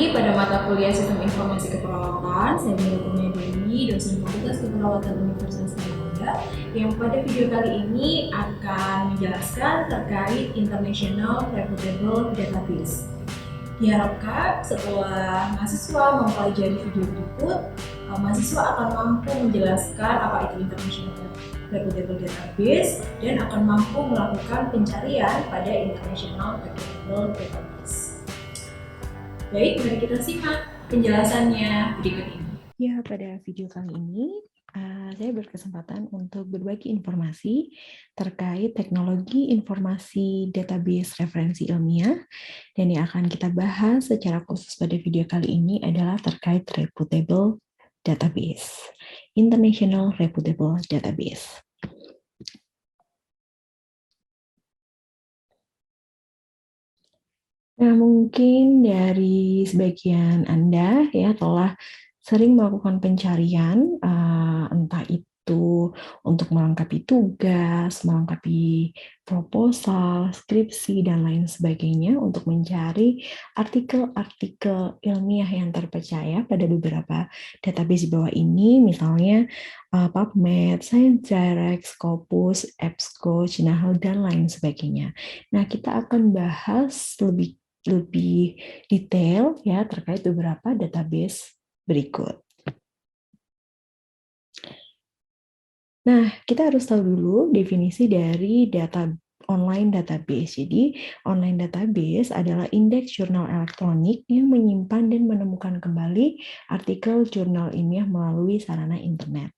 kembali pada mata kuliah Sistem Informasi Keperawatan. Saya Mira Dewi, dosen Fakultas Keperawatan Universitas Erlangga, yang pada video kali ini akan menjelaskan terkait International Reputable Database. Diharapkan setelah mahasiswa mempelajari video berikut, mahasiswa akan mampu menjelaskan apa itu International Reputable Database dan akan mampu melakukan pencarian pada International Reputable Database. Baik, mari kita simak penjelasannya berikut ini. Ya, pada video kali ini saya berkesempatan untuk berbagi informasi terkait teknologi informasi database referensi ilmiah, dan yang akan kita bahas secara khusus pada video kali ini adalah terkait reputable database, International Reputable Database. Nah, mungkin dari sebagian Anda ya telah sering melakukan pencarian, entah itu untuk melengkapi tugas, melengkapi proposal, skripsi, dan lain sebagainya untuk mencari artikel-artikel ilmiah yang terpercaya pada beberapa database di bawah ini, misalnya PubMed, ScienceDirect, Scopus, EBSCO, Cinahl, dan lain sebagainya. Nah, kita akan bahas lebih detail ya terkait beberapa database berikut. Nah, kita harus tahu dulu definisi dari online database. Jadi, online database adalah indeks jurnal elektronik yang menyimpan dan menemukan kembali artikel jurnal ilmiah melalui sarana internet.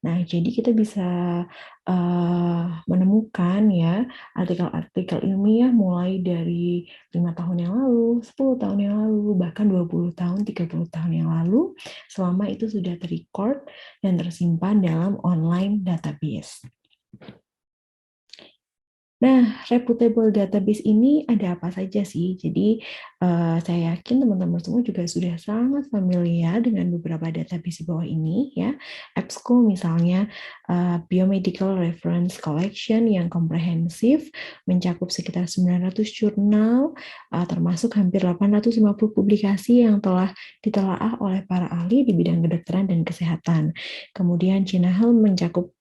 Nah, jadi kita bisa menemukan ya artikel-artikel ilmiah mulai dari 5 tahun yang lalu, 10 tahun yang lalu, bahkan 20 tahun, 30 tahun yang lalu, selama itu sudah terrecord dan tersimpan dalam online database. Nah, reputable database ini ada apa saja sih? Jadi, saya yakin teman-teman semua juga sudah sangat familiar dengan beberapa database di bawah ini, ya. EBSCO misalnya, Biomedical Reference Collection yang komprehensif, mencakup sekitar 900 jurnal, termasuk hampir 850 publikasi yang telah ditelaah oleh para ahli di bidang kedokteran dan kesehatan. Kemudian Cinahl mencakup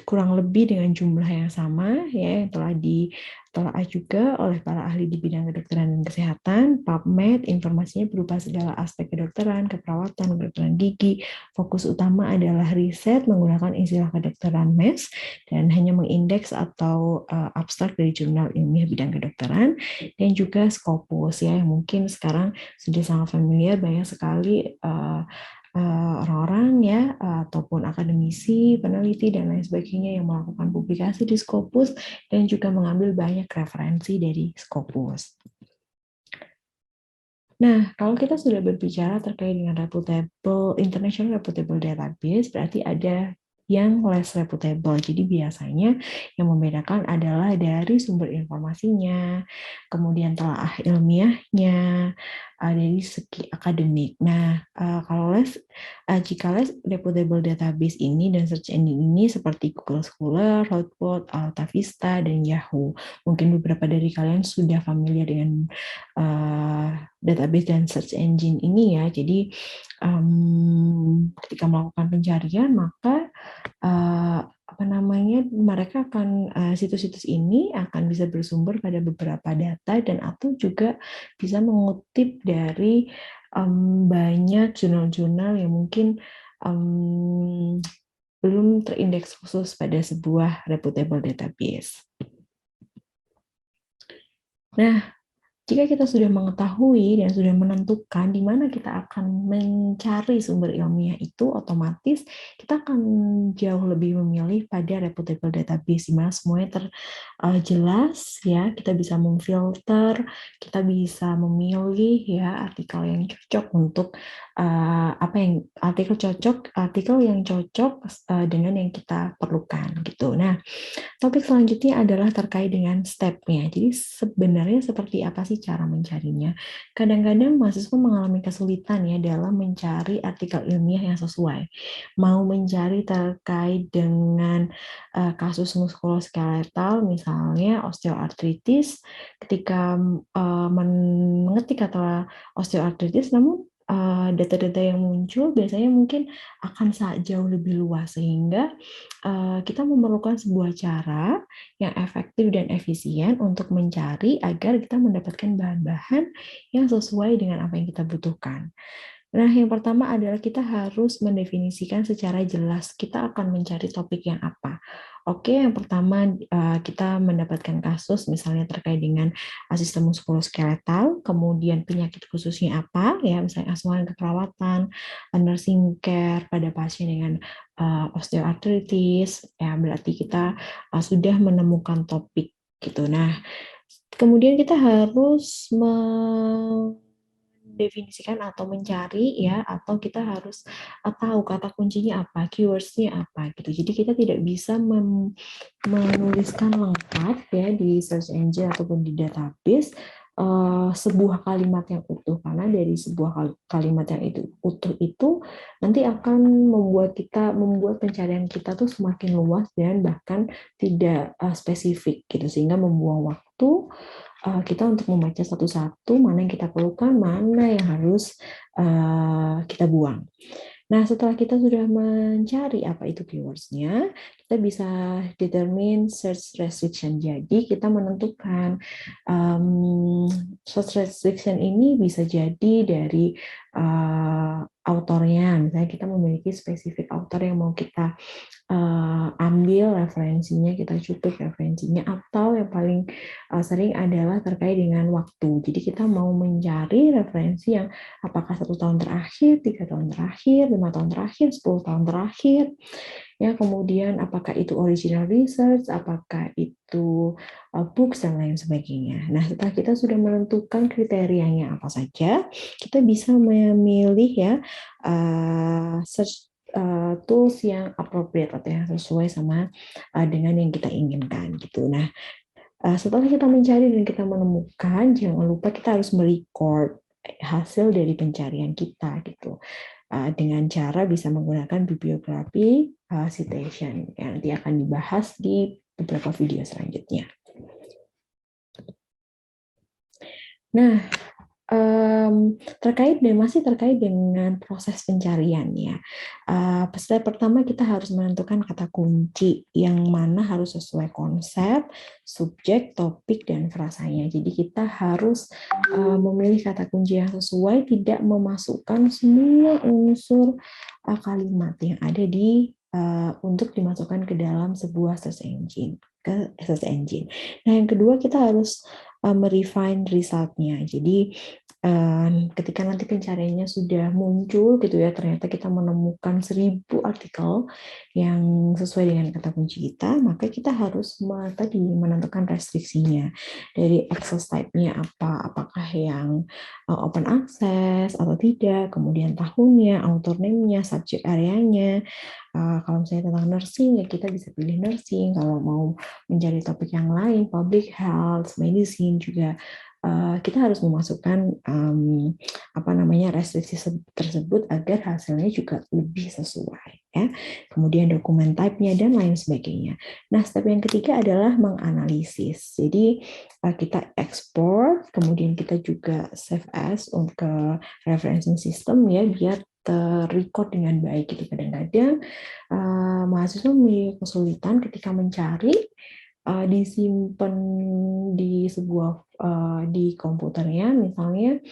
kurang lebih dengan jumlah yang sama ya yang telah ditelaah juga oleh para ahli di bidang kedokteran dan kesehatan. PubMed informasinya berupa segala aspek kedokteran, keperawatan, kedokteran gigi. Fokus utama adalah riset menggunakan istilah kedokteran MES dan hanya mengindeks atau abstrak dari jurnal ilmiah bidang kedokteran. Dan juga Scopus ya yang mungkin sekarang sudah sangat familiar, banyak sekali orang-orang ya ataupun akademisi, peneliti dan lain sebagainya yang melakukan publikasi di Scopus dan juga mengambil banyak referensi dari Scopus. Nah, kalau kita sudah berbicara terkait dengan international reputable database, berarti ada yang less reputable. Jadi biasanya yang membedakan adalah dari sumber informasinya, kemudian telaah ilmiahnya, dari segi akademik. Nah, jika less reputable database ini dan search engine ini seperti Google Scholar, Hotspot, AltaVista, dan Yahoo. Mungkin beberapa dari kalian sudah familiar dengan database dan search engine ini ya. Jadi ketika melakukan pencarian maka mereka akan situs-situs ini akan bisa bersumber pada beberapa data dan atau juga bisa mengutip dari banyak jurnal-jurnal yang mungkin belum terindeks khusus pada sebuah reputable database. Nah, jika kita sudah mengetahui dan sudah menentukan di mana kita akan mencari sumber ilmiah itu, otomatis kita akan jauh lebih memilih pada reputable database, di mana semuanya terjelas ya, kita bisa memfilter, kita bisa memilih ya artikel yang cocok untuk artikel yang cocok dengan yang kita perlukan gitu. Nah, topik selanjutnya adalah terkait dengan step-nya. Jadi sebenarnya seperti apa sih cara mencarinya. Kadang-kadang mahasiswa mengalami kesulitan ya dalam mencari artikel ilmiah yang sesuai. Mau mencari terkait dengan kasus muskuloskeletal, misalnya osteoartritis, ketika mengetik kata osteoartritis, namun data-data yang muncul biasanya mungkin akan jauh lebih luas, sehingga kita memerlukan sebuah cara yang efektif dan efisien untuk mencari agar kita mendapatkan bahan-bahan yang sesuai dengan apa yang kita butuhkan. Nah, yang pertama adalah kita harus mendefinisikan secara jelas kita akan mencari topik yang apa. Oke, yang pertama kita mendapatkan kasus misalnya terkait dengan sistem muskuloskeletal, kemudian penyakit khususnya apa, ya misalnya asuhan keperawatan, nursing care pada pasien dengan osteoartritis, ya berarti kita sudah menemukan topik gitu. Nah, kemudian kita harus mendefinisikan atau mencari ya, atau kita harus tahu kata kuncinya apa, keywords-nya apa gitu. Jadi kita tidak bisa menuliskan lengkap ya di search engine ataupun di database sebuah kalimat yang utuh, karena dari sebuah kalimat yang itu utuh itu nanti akan membuat pencarian kita tuh semakin luas dan bahkan tidak spesifik gitu, sehingga membuang waktu kita untuk membaca satu-satu mana yang kita perlukan, mana yang harus kita buang. Nah, setelah kita sudah mencari apa itu keywords-nya, kita bisa determine search restriction. Jadi, kita menentukan search restriction ini bisa jadi dari autornya. Misalnya kita memiliki spesifik author yang mau kita ambil referensinya, kita cuplik referensinya, atau yang paling sering adalah terkait dengan waktu. Jadi kita mau mencari referensi yang apakah 1 tahun terakhir, 3 tahun terakhir, 5 tahun terakhir, 10 tahun terakhir, ya kemudian apakah itu original research, apakah itu books dan lain sebagainya. Nah, setelah kita sudah menentukan kriterianya apa saja, kita bisa memilih ya search tools yang appropriate atau yang sesuai sama dengan yang kita inginkan gitu. Nah, setelah kita mencari dan kita menemukan, jangan lupa kita harus merecord hasil dari pencarian kita gitu. Dengan cara bisa menggunakan bibliografi citation yang nanti akan dibahas di beberapa video selanjutnya. Nah, masih terkait dengan proses pencarian ya. Step pertama kita harus menentukan kata kunci yang mana harus sesuai konsep, subjek, topik, dan frasanya. Jadi kita harus memilih kata kunci yang sesuai, tidak memasukkan semua unsur kalimat yang ada untuk dimasukkan ke dalam sebuah search engine. Nah, yang kedua kita harus merefine result-nya. Jadi ketika nanti pencariannya sudah muncul gitu ya, ternyata kita menemukan 1000 artikel yang sesuai dengan kata kunci kita, maka kita harus tadi menentukan restriksinya dari access type-nya apa, apakah yang open access atau tidak, kemudian tahunnya, author name-nya, subject area-nya. Kalau misalnya tentang nursing, ya kita bisa pilih nursing. Kalau mau mencari topik yang lain, public health, medicine juga, kita harus memasukkan restriksi tersebut agar hasilnya juga lebih sesuai. Ya. Kemudian dokumen type-nya dan lain sebagainya. Nah, step yang ketiga adalah menganalisis. Jadi kita ekspor, kemudian kita juga save as ke referencing system ya, biar terrecord dengan baik gitu. Kadang-kadang mahasiswa memiliki kesulitan ketika mencari disimpan di sebuah di komputernya misalnya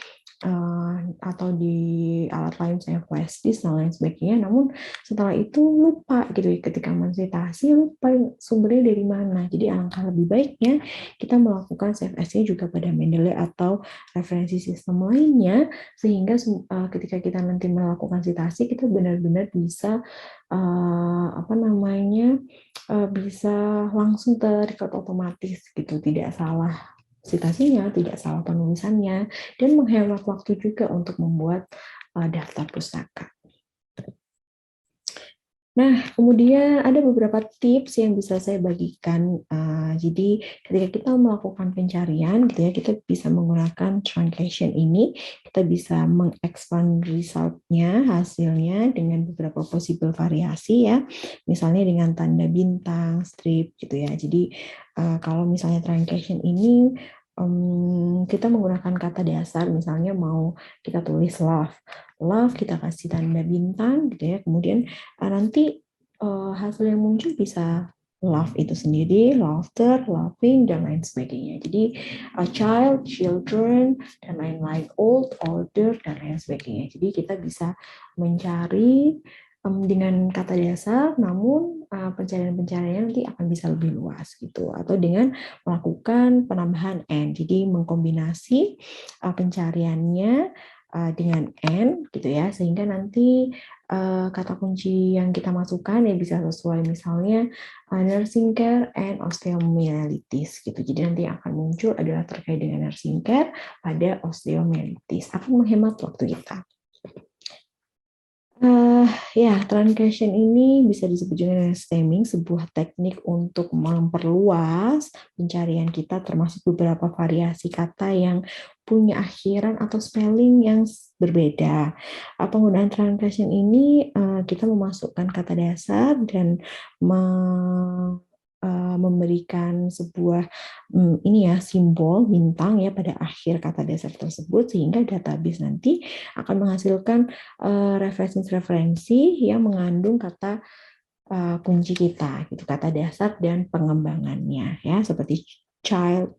atau di alat lain misalnya flash disk dan lain sebagainya, namun setelah itu lupa gitu ya, ketika mensitasi lupa sumbernya dari mana. Jadi alangkah lebih baiknya kita melakukan save as-nya juga pada Mendeley atau referensi sistem lainnya, sehingga ketika kita nanti melakukan citasi kita benar-benar bisa bisa langsung terrecord otomatis gitu, tidak salah citasinya, tidak salah penulisannya, dan menghemat waktu juga untuk membuat daftar pustaka. Nah, kemudian ada beberapa tips yang bisa saya bagikan. Jadi, ketika kita melakukan pencarian, gitu ya, kita bisa menggunakan truncation ini. Kita bisa mengekspand resultnya, hasilnya dengan beberapa possible variasi ya. Misalnya dengan tanda bintang, strip, gitu ya. Jadi, kalau misalnya truncation ini kita menggunakan kata dasar, misalnya mau kita tulis love, love kita kasih tanda bintang, gitu ya. Kemudian nanti hasil yang muncul bisa love itu sendiri, laughter, laughing, dan lain sebagainya. Jadi a child, children, dan lain-lain, old, older, dan lain sebagainya. Jadi kita bisa mencari dengan kata dasar, namun pencarian-pencarian nanti akan bisa lebih luas gitu, atau dengan melakukan penambahan and. Jadi mengkombinasi pencariannya dengan and gitu ya, sehingga nanti kata kunci yang kita masukkan ya bisa sesuai, misalnya nursing care and osteomyelitis gitu. Jadi nanti yang akan muncul adalah terkait dengan nursing care pada osteomyelitis, akan menghemat waktu kita. Ya, truncation ini bisa disebut juga dengan stemming, sebuah teknik untuk memperluas pencarian kita, termasuk beberapa variasi kata yang punya akhiran atau spelling yang berbeda. Penggunaan truncation ini kita memasukkan kata dasar dan memberikan sebuah ini ya simbol bintang ya pada akhir kata dasar tersebut, sehingga database nanti akan menghasilkan referensi yang mengandung kata kunci kita, gitu, kata dasar dan pengembangannya ya, seperti child,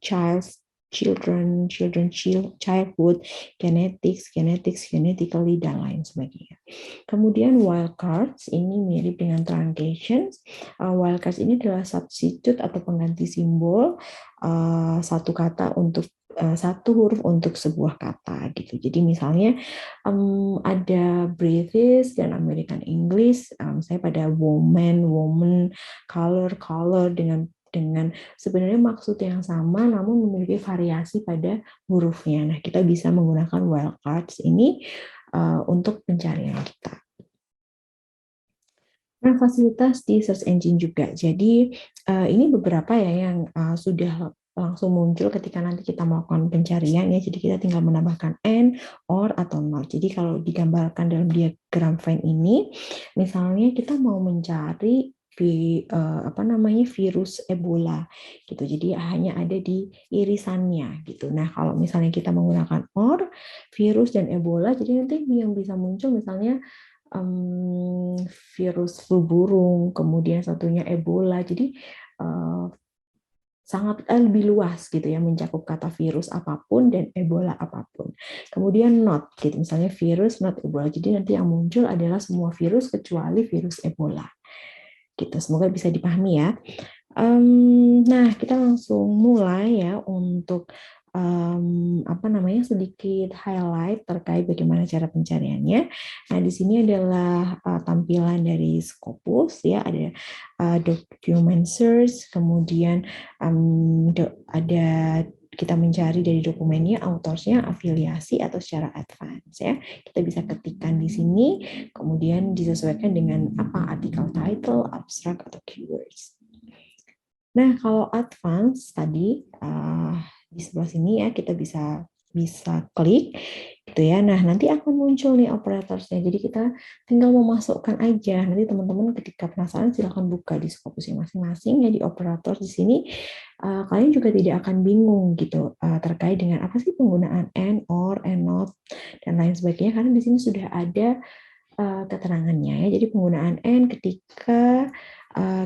children, childhood, genetics, genetically, dan lain sebagainya. Kemudian wildcards ini mirip dengan truncations. Wildcards ini adalah substitute atau pengganti simbol satu kata untuk satu huruf untuk sebuah kata gitu. Jadi misalnya ada British dan American English, saya pada woman, color dengan sebenarnya maksud yang sama namun memiliki variasi pada hurufnya. Nah, kita bisa menggunakan wildcards ini untuk pencarian kita. Nah, fasilitas di search engine juga. Jadi, ini beberapa ya yang sudah langsung muncul ketika nanti kita melakukan pencarian ya. Jadi kita tinggal menambahkan and, or, atau not. Jadi kalau digambarkan dalam diagram Venn ini, misalnya kita mau mencari virus Ebola gitu. Jadi hanya ada di irisannya gitu. Nah, kalau misalnya kita menggunakan or, virus dan Ebola, jadi nanti yang bisa muncul misalnya virus flu burung, kemudian satunya Ebola. Jadi sangat lebih luas gitu ya, mencakup kata virus apapun dan Ebola apapun. Kemudian not gitu, misalnya virus not Ebola. Jadi nanti yang muncul adalah semua virus kecuali virus Ebola. Gitu. Semoga bisa dipahami ya. Nah, kita langsung mulai ya untuk sedikit highlight terkait bagaimana cara pencariannya. Nah, di sini adalah tampilan dari Scopus ya, ada document search, kemudian ada kita mencari dari dokumennya, autorsnya, afiliasi, atau secara advance ya. Kita bisa ketikkan di sini, kemudian disesuaikan dengan apa artikel title, abstract, atau keywords. Nah, kalau advance tadi di sebelah sini ya kita bisa klik gitu ya. Nah, nanti akan muncul nih operatorsnya. Jadi kita tinggal memasukkan aja. Nanti teman-teman ketika penasaran silahkan buka di Scopus masing-masing ya, di operator di sini. Kalian juga tidak akan bingung gitu terkait dengan apa sih penggunaan and, or, and not, dan lain sebagainya, karena di sini sudah ada keterangannya ya. Jadi penggunaan and ketika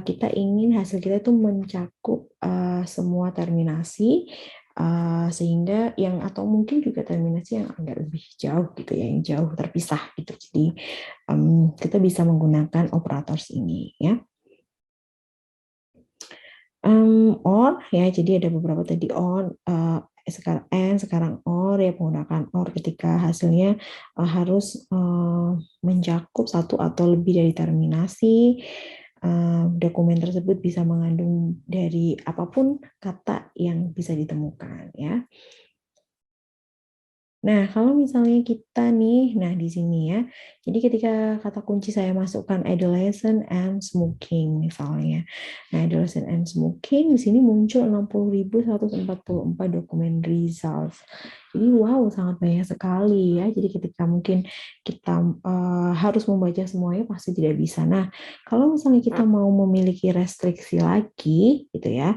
kita ingin hasil kita itu mencakup semua terminasi, sehingga yang atau mungkin juga terminasi yang agak lebih jauh gitu ya, yang jauh terpisah gitu. Jadi kita bisa menggunakan operators ini ya. Or ya, jadi ada beberapa tadi on, sekarang and, sekarang or ya, menggunakan or ketika hasilnya harus mencakup satu atau lebih dari terminasi. Dokumen tersebut bisa mengandung dari apapun kata yang bisa ditemukan ya. Nah, kalau misalnya kita nih, nah di sini ya, jadi ketika kata kunci saya masukkan adolescent and smoking misalnya. Nah, adolescent and smoking di sini muncul 60.144 dokumen results. Jadi wow, sangat banyak sekali ya. Jadi ketika mungkin kita harus membaca semuanya pasti tidak bisa. Nah, kalau misalnya kita mau memiliki restriksi lagi gitu ya,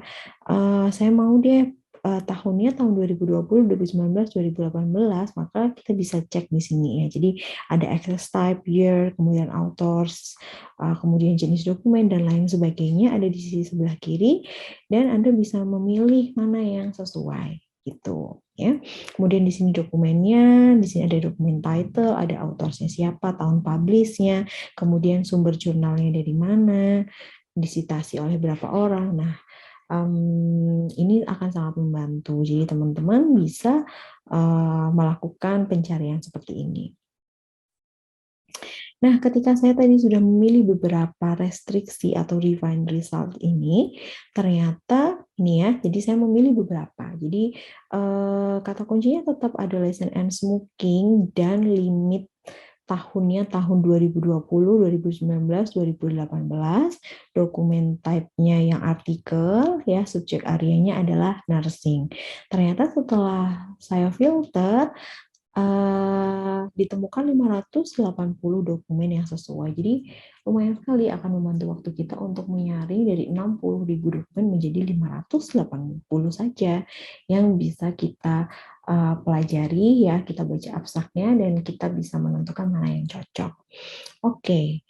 saya mau deh tahunnya tahun 2020, 2019, 2018, maka kita bisa cek di sini ya. Jadi ada access type, year, kemudian authors, kemudian jenis dokumen dan lain sebagainya ada di sisi sebelah kiri dan Anda bisa memilih mana yang sesuai gitu ya. Kemudian di sini dokumennya, di sini ada dokumen title, ada autorsnya siapa, tahun publishnya, kemudian sumber jurnalnya dari mana, disitasi oleh berapa orang. Nah, ini akan sangat membantu. Jadi teman-teman bisa melakukan pencarian seperti ini. Nah, ketika saya tadi sudah memilih beberapa restriksi atau refine result ini, ternyata ini ya, jadi saya memilih beberapa. Jadi kata kuncinya tetap adolescent and smoking dan limit tahunnya tahun 2020, 2019, 2018, dokumen type-nya yang artikel, ya subjek areanya adalah nursing. Ternyata setelah saya filter, ditemukan 580 dokumen yang sesuai. Jadi lumayan sekali akan membantu waktu kita untuk menyaring dari 60.000 dokumen menjadi 580 saja yang bisa kita pelajari ya, kita baca abstraknya dan kita bisa menentukan mana yang cocok. Oke.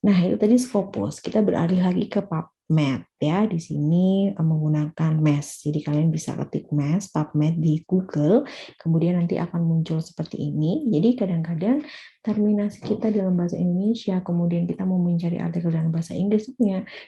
Nah, itu tadi Scopus. Kita beralih lagi ke PubMed ya. Di sini menggunakan MES. Jadi kalian bisa ketik MES, PubMed di Google, kemudian nanti akan muncul seperti ini. Jadi kadang-kadang terminasi kita dalam bahasa Indonesia, kemudian kita mau mencari artikel dalam bahasa Inggris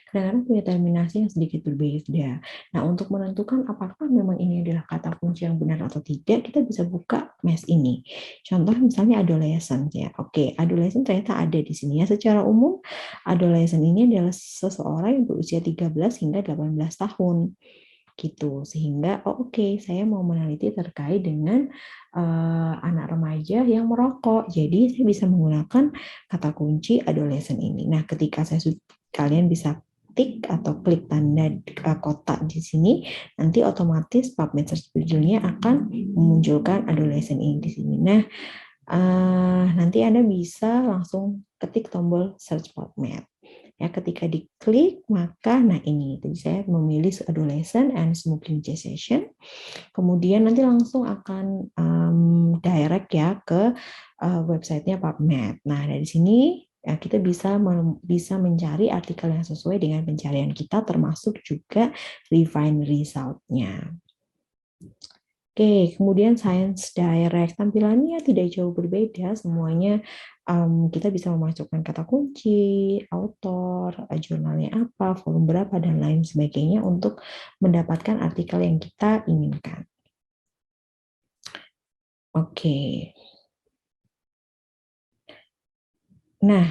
kadang-kadang punya terminasi yang sedikit berbeda. Nah, untuk menentukan apakah memang ini adalah kata kunci yang benar atau tidak, kita bisa buka MES ini. Contoh misalnya adolescent ya. Oke, adolescent ternyata ada di sini ya. Secara umum adolescent ini adalah seseorang yang berusia 13 hingga 18 tahun gitu. Sehingga oke, saya mau meneliti terkait dengan anak remaja yang merokok. Jadi saya bisa menggunakan kata kunci adolescent ini. Nah, ketika kalian bisa tik atau klik tanda kotak di sini, nanti otomatis PubMed search judulnya akan memunculkan adolescent ini di sini. Nah, nanti Anda bisa langsung ketik tombol search PubMed. Ya, ketika diklik, maka nah ini, jadi saya memilih adolescent and smoking cessation. Kemudian nanti langsung akan direct ya ke websitenya PubMed. Nah, dari sini ya, kita bisa mencari artikel yang sesuai dengan pencarian kita, termasuk juga refine result-nya. Oke, kemudian Science Direct tampilannya tidak jauh berbeda, semuanya kita bisa memasukkan kata kunci, author, jurnalnya apa, volume berapa, dan lain sebagainya untuk mendapatkan artikel yang kita inginkan. Oke. Nah,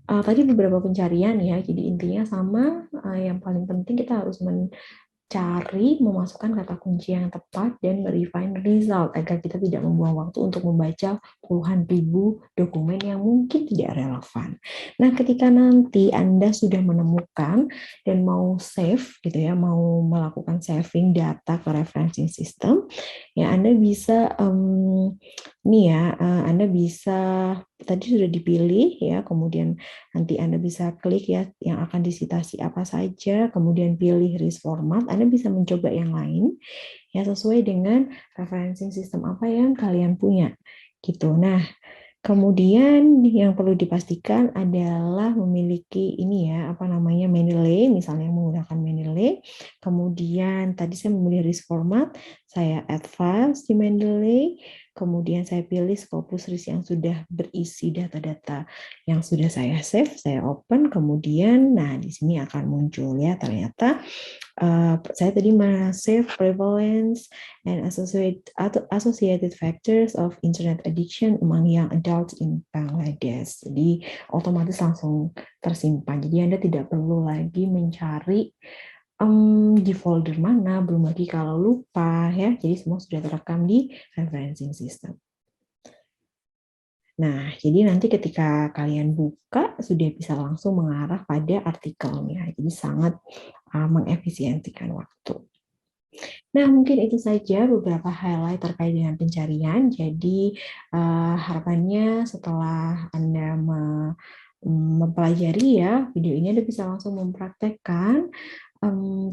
tadi beberapa pencarian ya, jadi intinya sama, yang paling penting kita harus cari memasukkan kata kunci yang tepat dan refine result agar kita tidak membuang waktu untuk membaca puluhan ribu dokumen yang mungkin tidak relevan. Nah, ketika nanti Anda sudah menemukan dan mau save gitu ya, mau melakukan saving data ke referencing system, ya Anda bisa nih ya, Anda bisa tadi sudah dipilih ya, kemudian nanti Anda bisa klik ya yang akan disitasi apa saja, kemudian pilih list format. Anda bisa mencoba yang lain ya sesuai dengan referencing sistem apa yang kalian punya gitu. Nah, kemudian yang perlu dipastikan adalah memiliki ini ya, apa namanya, Mendeley, misalnya menggunakan Mendeley. Kemudian tadi saya memilih list format, saya add files di Mendeley, kemudian saya pilih Scopus list yang sudah berisi data-data yang sudah saya save, saya open, kemudian nah di sini akan muncul ya ternyata saya tadi save prevalence and associated factors of internet addiction among young adults in Bangladesh. Jadi otomatis langsung tersimpan. Jadi Anda tidak perlu lagi mencari di folder mana, belum lagi kalau lupa ya. Jadi semua sudah terekam di referencing system. Nah, jadi nanti ketika kalian buka, sudah bisa langsung mengarah pada artikelnya. Jadi sangat mengefisiensikan waktu. Nah, mungkin itu saja beberapa highlight terkait dengan pencarian. Jadi, harapannya setelah Anda mempelajari ya video ini, Anda bisa langsung mempraktekkan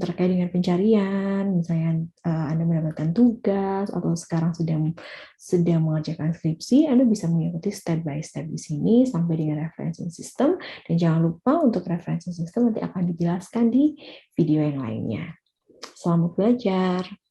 terkait dengan pencarian. Misalnya Anda mendapatkan tugas atau sekarang sedang mengerjakan skripsi, Anda bisa mengikuti step by step di sini sampai dengan referencing system. Dan jangan lupa untuk referencing system nanti akan dijelaskan di video yang lainnya. Selamat belajar.